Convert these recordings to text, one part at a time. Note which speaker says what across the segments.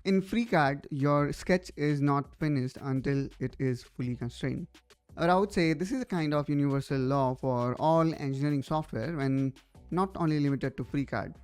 Speaker 1: In FreeCAD, your sketch is not finished until it is fully constrained. Or I would say this is a kind of universal law for all engineering software and not only limited to FreeCAD.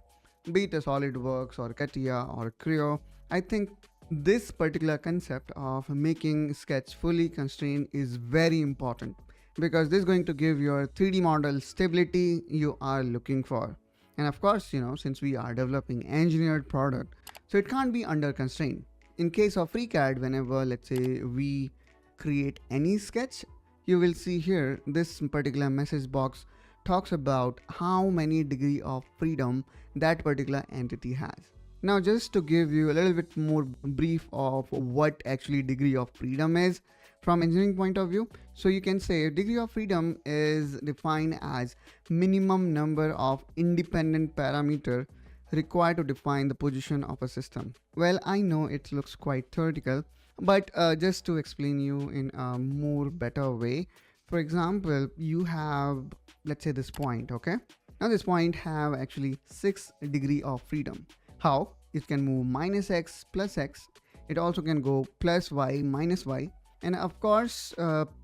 Speaker 1: Be it a SolidWorks or CATIA or Creo, I think this particular concept of making sketch fully constrained is very important because this is going to give your 3D model stability you are looking for. And of course, since we are developing engineered product, so it can't be under constraint. In case of FreeCAD, whenever let's say we create any sketch, you will see here this particular message box talks about how many degree of freedom that particular entity has. Now, just to give you a little bit more brief of what actually degree of freedom is from engineering point of view. So you can say degree of freedom is defined as minimum number of independent parameter required to define the position of a system. Well, I know it looks quite theoretical, but just to explain you in a more better way, for example, you have, let's say, this point, okay? Now this point have actually 6 degree of freedom. How? It can move minus x plus x. It also can go plus y minus y. And of course,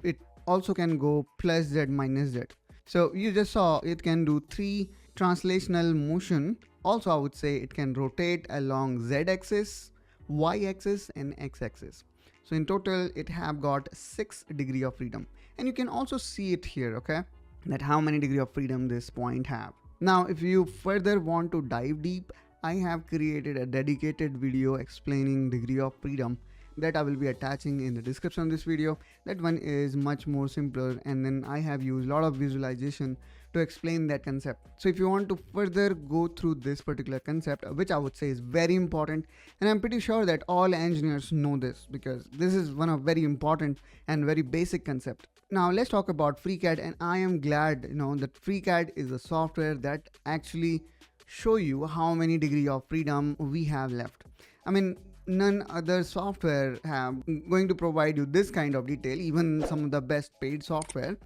Speaker 1: it also can go plus z minus z. So you just saw it can do 3 translational motion. Also, I would say it can rotate along z-axis, y-axis and x-axis. So in total, it have got 6 degree of freedom. And you can also see it here, okay? That how many degree of freedom this point have. Now, if you further want to dive deep, I have created a dedicated video explaining degree of freedom that I will be attaching in the description of this video. That one is much more simpler, and then I have used a lot of visualization to explain that concept. So if you want to further go through this particular concept, which I would say is very important, and I'm pretty sure that all engineers know this because this is one of very important and very basic concept. Now let's talk about FreeCAD, and I am glad that FreeCAD is a software that actually show you how many degree of freedom we have left. I mean, none other software have going to provide you this kind of detail, even some of the best paid software,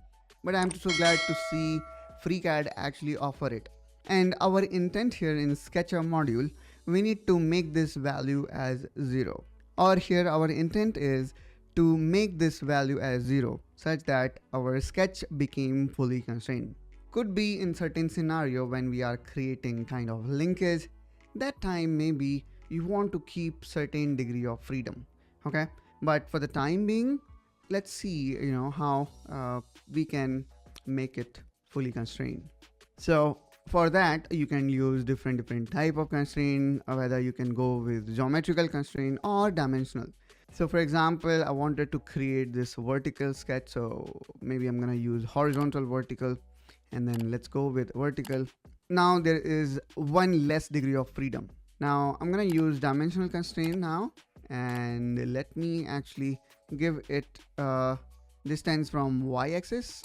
Speaker 1: but I'm so glad to see FreeCAD actually offer it. And our intent here in Sketcher module, we need to make this value as 0, or here our intent is to make this value as 0 such that our sketch became fully constrained. Could be in certain scenario when we are creating kind of linkage, that time maybe you want to keep certain degree of freedom, okay? But for the time being, let's see how we can make it fully constrained. So for that, you can use different type of constraint, whether you can go with geometrical constraint or dimensional. So for example, I wanted to create this vertical sketch, so maybe I'm gonna use horizontal vertical, and then let's go with vertical. Now there is one less degree of freedom. Now I'm gonna use dimensional constraint now, and let me actually give it distance from y-axis.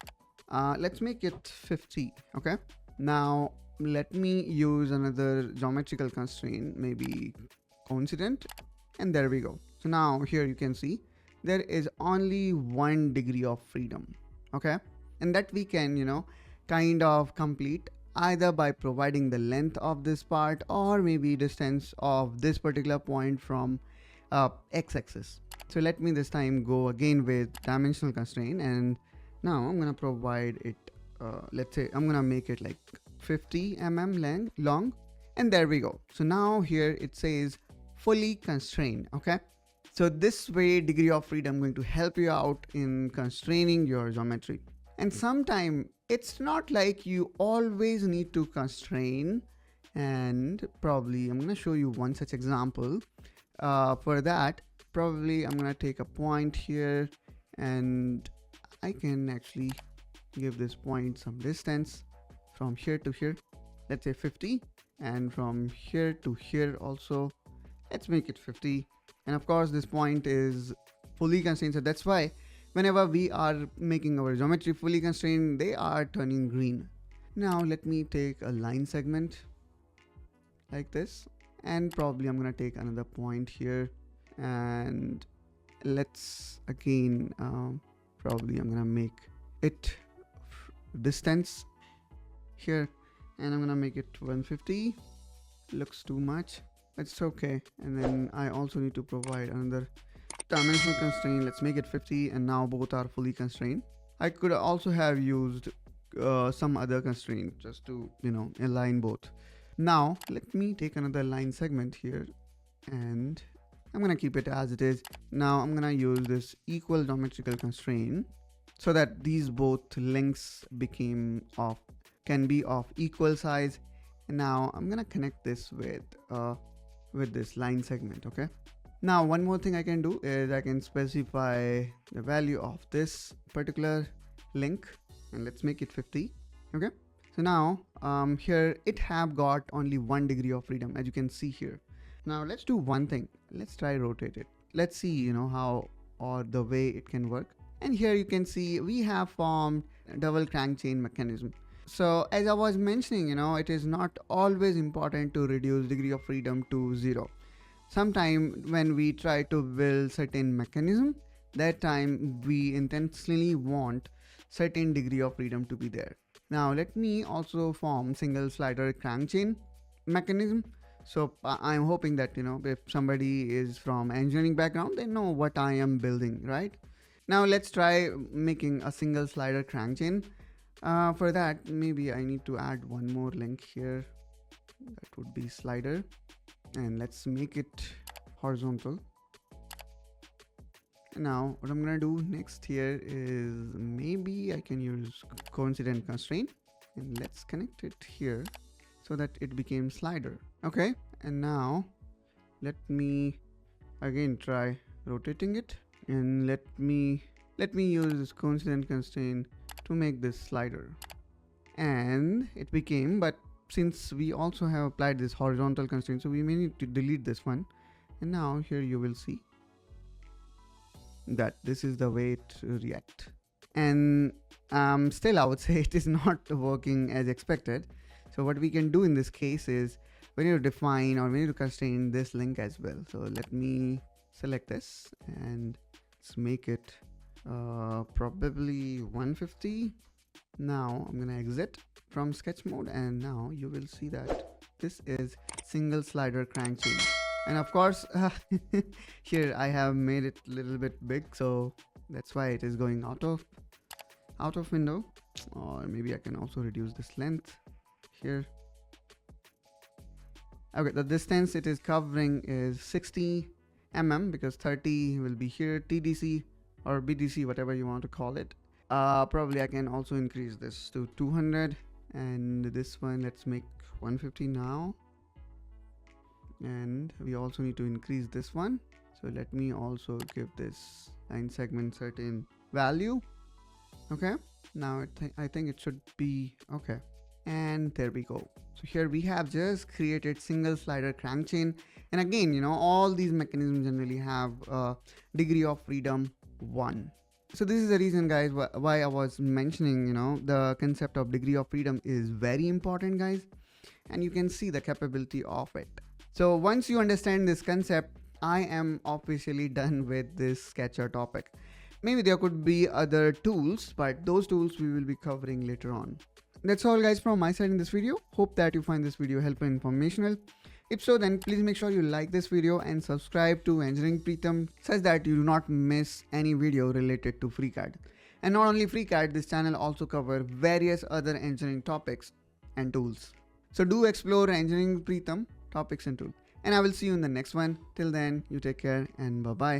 Speaker 1: Let's make it 50, okay? Now let me use another geometrical constraint, maybe coincident, and there we go. So now here you can see there is only 1 degree of freedom, okay? And that we can kind of complete either by providing the length of this part or maybe distance of this particular point from x-axis. So let me this time go again with dimensional constraint, and now I'm gonna provide it let's say I'm gonna make it like 50 mm long, and there we go. So now here it says fully constrained, okay? So this way degree of freedom going to help you out in constraining your geometry. And sometime it's not like you always need to constrain, and probably I'm gonna show you one such example. For that, probably I'm gonna take a point here, and I can actually give this point some distance from here to here, let's say 50, and from here to here also, let's make it 50. And of course this point is fully constrained, so that's why whenever we are making our geometry fully constrained, they are turning green. Now let me take a line segment like this, and probably I'm gonna take another point here, and let's again probably I'm gonna make it distance here, and I'm gonna make it 150. Looks too much, It's okay. And then I also need to provide another dimensional constraint. Let's make it 50, and now both are fully constrained. I could also have used some other constraint just to, align both. Now let me take another line segment here, and I'm gonna keep it as it is. Now I'm gonna use this equal geometrical constraint so that these both links can be of equal size. And now I'm gonna connect this with this line segment. Okay. Now one more thing I can do is I can specify the value of this particular link, and let's make it 50. Okay. So now here it have got only 1 degree of freedom, as you can see here. Now let's do one thing. Let's try rotate it. Let's see, how or the way it can work. And here you can see we have formed a double crank chain mechanism. So as I was mentioning, it is not always important to reduce degree of freedom to 0. Sometime when we try to build certain mechanism, that time we intentionally want certain degree of freedom to be there. Now let me also form single slider crank chain mechanism. So I'm hoping that, if somebody is from engineering background, they know what I am building, right? Now let's try making a single slider crank chain. For that, maybe I need to add one more link here. That would be slider, and let's make it horizontal. Now what I'm gonna do next here is maybe I can use coincident constraint, and let's connect it here so that it became slider. Okay, and now let me again try rotating it, and let me use this coincident constraint to make this slider, and it became. But since we also have applied this horizontal constraint, so we may need to delete this one. And now here you will see that this is the way it react. And still I would say it is not working as expected. So what we can do in this case is we need to define, or we need to constrain this link as well. So let me select this, and let's make it probably 150. Now I'm gonna exit from sketch mode, and now you will see that this is single slider crank chain. And of course here I have made it a little bit big, so that's why it is going out of window. Or maybe I can also reduce this length here. Okay, the distance it is covering is 60 mm, because 30 will be here, TDC or BDC, whatever you want to call it. Probably I can also increase this to 200, and this one let's make 150 now. And we also need to increase this one, so let me also give this line segment certain value. Okay, now I think it should be okay, and there we go. So here we have just created single slider crank chain, and again, all these mechanisms generally have degree of freedom 1. So this is the reason, guys, why I was mentioning, the concept of degree of freedom is very important, guys, and you can see the capability of it. So once you understand this concept, I am officially done with this sketcher topic. Maybe there could be other tools, but those tools we will be covering later on. That's all, guys, from my side in this video. Hope that you find this video helpful and informational. If so, then please make sure you like this video and subscribe to Engineering Pritam, such that you do not miss any video related to FreeCAD. And not only FreeCAD, this channel also covers various other engineering topics and tools. So do explore Engineering Pritam topics and tools. And I will see you in the next one. Till then, you take care and bye-bye.